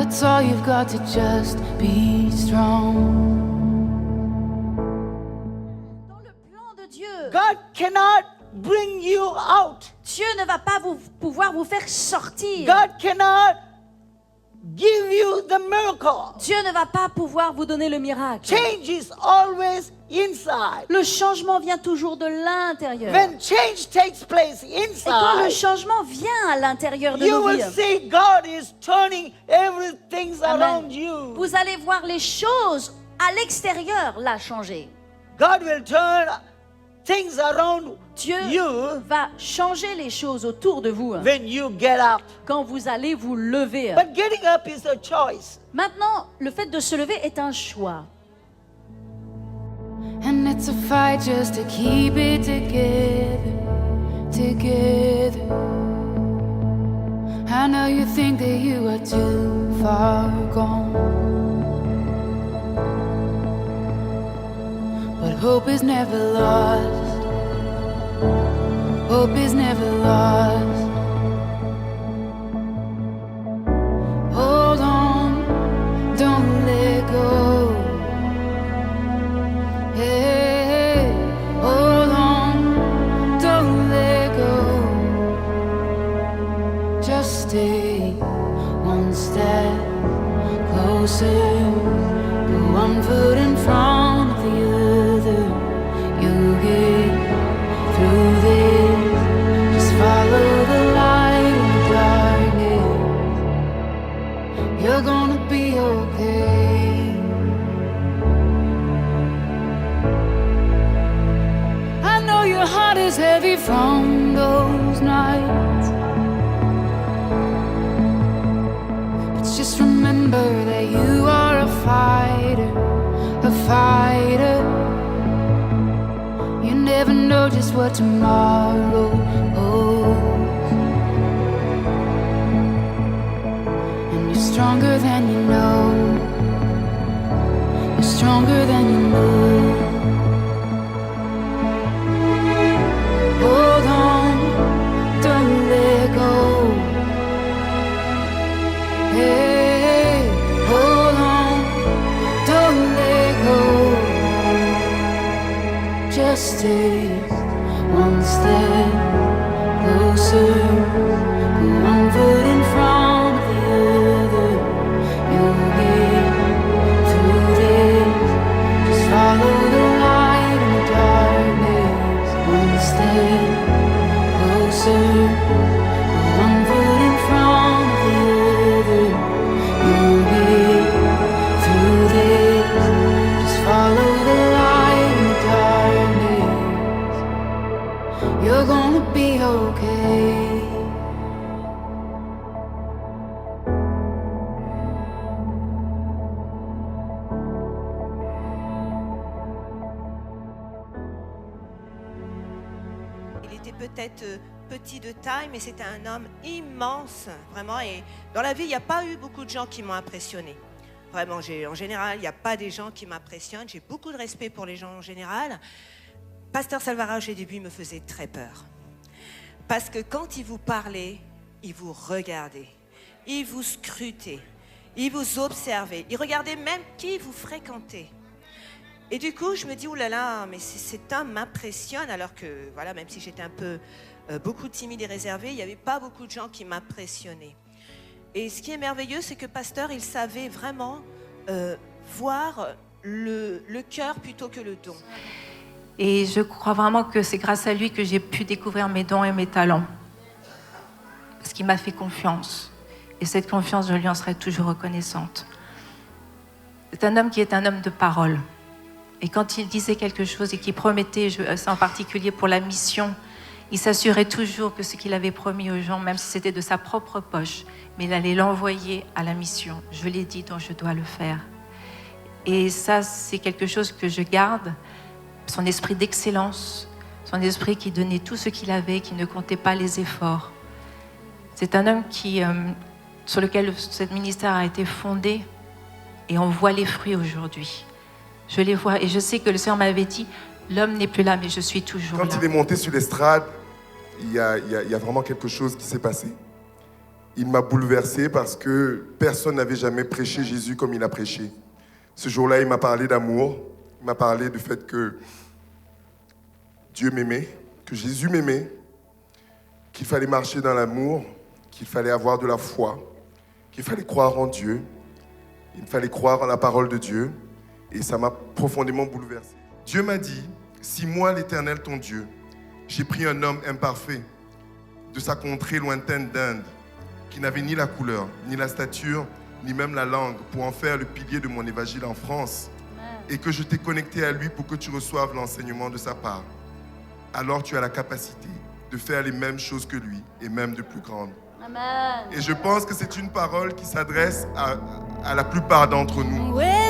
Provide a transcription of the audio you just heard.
That's all you've got to just be strong. Dans le plan de Dieu, God cannot bring you out. Dieu ne va pas pouvoir vous faire sortir. God cannot give you the miracle. Dieu ne va pas pouvoir vous donner le miracle. Change is always inside. Le changement vient toujours de l'intérieur. When change takes place Et quand le inside, changement vient à l'intérieur de you nos will vies, see God is turning everything Amen. around you. Vous allez voir les choses à l'extérieur là changer. God will turn things around Dieu you va changer les choses autour de vous when you get up. quand vous allez vous lever. But getting up is a choice. Maintenant, le fait de se lever est un choix. And it's a fight just to keep it together, together. I know you think that you are too far gone, but hope is never lost. Hope is never lost. Hold on, don't let go. Hey, hold on, don't let go. Just stay one step closer. Put one foot in front of the other. You'll get through this. Just follow the light in the darkness. You're gonna be okay. I know your heart is heavy from those nights, but just remember that you are a fighter, a fighter. You never know just what tomorrow holds, and you're stronger than you know. You're stronger than you know. Hold on, don't let go. Hey, hold on, don't let go. Just stay one step closer. Put one foot in front of the other. You'll get through this. Just follow the light in the darkness. One step closer. Put one foot in front of the other. You'll get through this. Just follow the light in the darkness. You're gonna be okay. Il était peut-être petit de taille, mais c'était un homme immense, vraiment. Et dans la vie, il n'y a pas eu beaucoup de gens qui m'ont impressionné. Vraiment, en général, il n'y a pas des gens qui m'impressionnent. J'ai beaucoup de respect pour les gens en général. Pasteur Salvarage, au début, me faisait très peur. Parce que quand il vous parlait, il vous regardait, il vous scrutait, il vous observait, il regardait même qui vous fréquentez. Et du coup, je me dis, oulala, mais cet homme m'impressionne, alors que, voilà, même si j'étais un peu, beaucoup timide et réservée, il n'y avait pas beaucoup de gens qui m'impressionnaient. Et ce qui est merveilleux, c'est que Pasteur, il savait vraiment voir le cœur plutôt que le don. Et je crois vraiment que c'est grâce à lui que j'ai pu découvrir mes dons et mes talents. Parce qu'il m'a fait confiance. Et cette confiance, je lui en serai toujours reconnaissante. C'est un homme qui est un homme de parole. Et quand il disait quelque chose et qu'il promettait, c'est en particulier pour la mission, il s'assurait toujours que ce qu'il avait promis aux gens, même si c'était de sa propre poche, mais il allait l'envoyer à la mission. Je l'ai dit, donc je dois le faire. Et ça, c'est quelque chose que je garde. Son esprit d'excellence, son esprit qui donnait tout ce qu'il avait, qui ne comptait pas les efforts. C'est un homme sur lequel ce ministère a été fondé et on voit les fruits aujourd'hui. Je les vois et je sais que le Seigneur m'avait dit, l'homme n'est plus là, mais je suis toujours là. Quand il est monté sur l'estrade, il y a vraiment quelque chose qui s'est passé. il m'a bouleversé parce que personne n'avait jamais prêché Jésus comme il a prêché. Ce jour-là, il m'a parlé d'amour, il m'a parlé du fait que Dieu m'aimait, que Jésus m'aimait, qu'il fallait marcher dans l'amour, qu'il fallait avoir de la foi, qu'il fallait croire en Dieu, il fallait croire en la parole de Dieu, et ça m'a profondément bouleversé. Dieu m'a dit, si moi, l'Éternel, ton Dieu, j'ai pris un homme imparfait de sa contrée lointaine d'Inde, qui n'avait ni la couleur, ni la stature, ni même la langue, pour en faire le pilier de mon évangile en France, et que je t'ai connecté à lui pour que tu reçoives l'enseignement de sa part, alors tu as la capacité de faire les mêmes choses que lui, et même de plus grandes. Amen. Et je pense que c'est une parole qui s'adresse à la plupart d'entre nous. Oui.